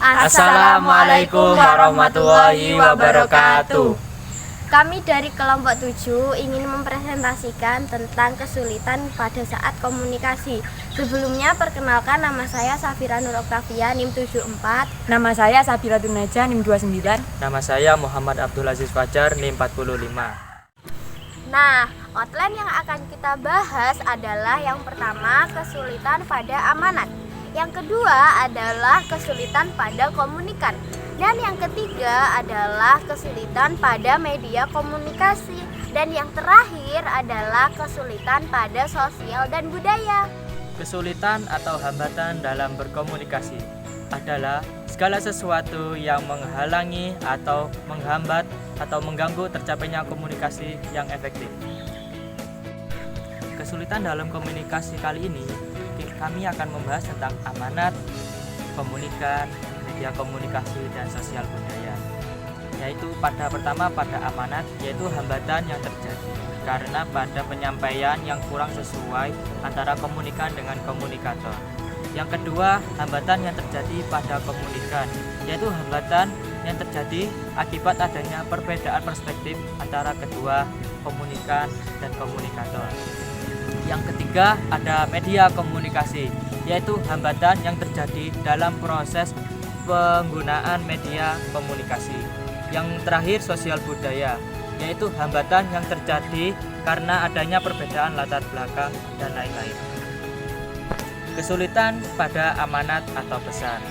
Assalamualaikum warahmatullahi wabarakatuh. Kami dari kelompok 7 ingin mempresentasikan tentang kesulitan pada saat komunikasi. Sebelumnya perkenalkan, nama saya Safira Nur Oktavia, NIM 74. Nama saya Sabila Tunaja, NIM 29. Nama saya Muhammad Abdul Aziz Fajar, NIM 45. Nah, outline yang akan kita bahas adalah yang pertama, kesulitan pada amanat. Yang kedua adalah kesulitan pada komunikan. Dan yang ketiga adalah kesulitan pada media komunikasi. Dan yang terakhir adalah kesulitan pada sosial dan budaya. Kesulitan atau hambatan dalam berkomunikasi adalah segala sesuatu yang menghalangi atau menghambat atau mengganggu tercapainya komunikasi yang efektif. Kesulitan dalam komunikasi kali ini kami akan membahas tentang amanat, komunikan, media komunikasi, dan sosial budaya. Yaitu pada amanat, yaitu hambatan yang terjadi karena pada penyampaian yang kurang sesuai antara komunikan dengan komunikator. Yang kedua, hambatan yang terjadi pada komunikan, yaitu hambatan yang terjadi akibat adanya perbedaan perspektif antara kedua komunikan dan komunikator. Yang ketiga, ada media komunikasi, yaitu hambatan yang terjadi dalam proses penggunaan media komunikasi. Yang terakhir, sosial budaya, yaitu hambatan yang terjadi karena adanya perbedaan latar belakang dan lain-lain. Kesulitan pada amanat atau pesan,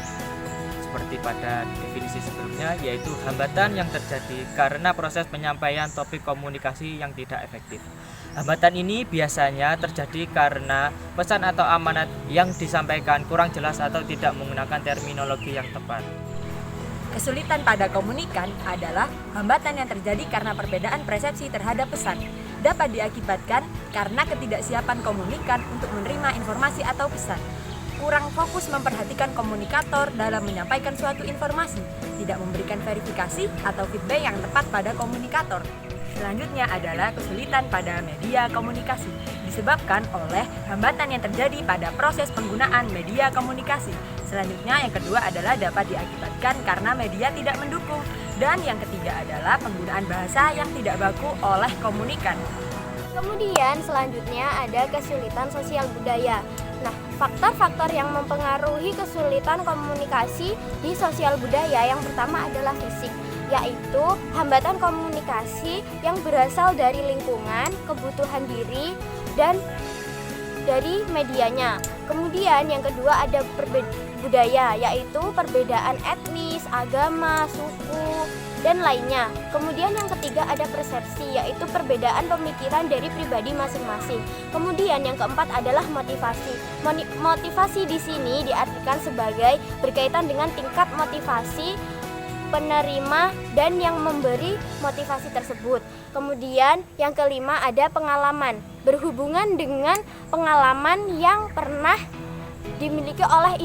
seperti pada definisi sebelumnya, yaitu hambatan yang terjadi karena proses penyampaian topik komunikasi yang tidak efektif. Hambatan ini biasanya terjadi karena pesan atau amanat yang disampaikan kurang jelas atau tidak menggunakan terminologi yang tepat. Kesulitan pada komunikan adalah hambatan yang terjadi karena perbedaan persepsi terhadap pesan. Dapat diakibatkan karena ketidaksiapan komunikan untuk menerima informasi atau pesan. Kurang fokus memperhatikan komunikator dalam menyampaikan suatu informasi, tidak memberikan verifikasi atau feedback yang tepat pada komunikator. Selanjutnya adalah kesulitan pada media komunikasi, disebabkan oleh hambatan yang terjadi pada proses penggunaan media komunikasi. Selanjutnya yang kedua adalah dapat diakibatkan karena media tidak mendukung. Dan yang ketiga adalah penggunaan bahasa yang tidak baku oleh komunikan. Kemudian selanjutnya ada kesulitan sosial budaya. Nah, faktor-faktor yang mempengaruhi kesulitan komunikasi di sosial budaya yang pertama adalah fisik, yaitu hambatan komunikasi yang berasal dari lingkungan, kebutuhan diri, dan dari medianya. Kemudian yang kedua ada budaya, yaitu perbedaan etnis, agama, suku, dan lainnya. Kemudian yang ketiga ada persepsi, yaitu perbedaan pemikiran dari pribadi masing-masing. Kemudian yang keempat adalah motivasi. Motivasi di sini diartikan sebagai berkaitan dengan tingkat motivasi penerima dan yang memberi motivasi tersebut. Kemudian yang kelima ada pengalaman, berhubungan dengan pengalaman yang pernah dimiliki oleh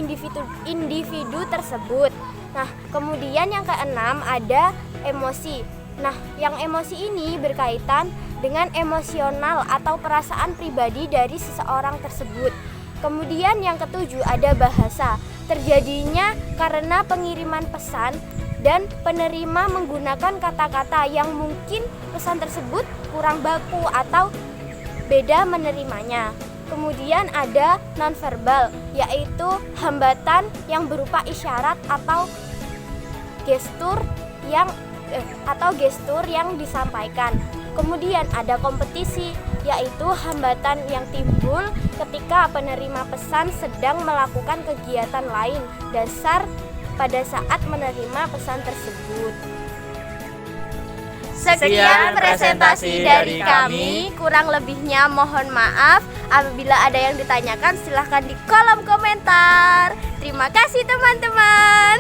individu tersebut. Nah, kemudian yang keenam ada emosi. Nah, yang emosi ini berkaitan dengan emosional atau perasaan pribadi dari seseorang tersebut. Kemudian yang ketujuh ada bahasa. Terjadinya karena pengiriman pesan dan penerima menggunakan kata-kata yang mungkin pesan tersebut kurang baku atau beda menerimanya. Kemudian ada nonverbal, yaitu hambatan yang berupa isyarat atau gestur yang disampaikan. Kemudian ada kompetisi, yaitu hambatan yang timbul ketika penerima pesan sedang melakukan kegiatan lain dasar pada saat menerima pesan tersebut. Sekian presentasi dari kami, kurang lebihnya mohon maaf. Apabila ada yang ditanyakan silahkan di kolom komentar. Terima kasih teman-teman.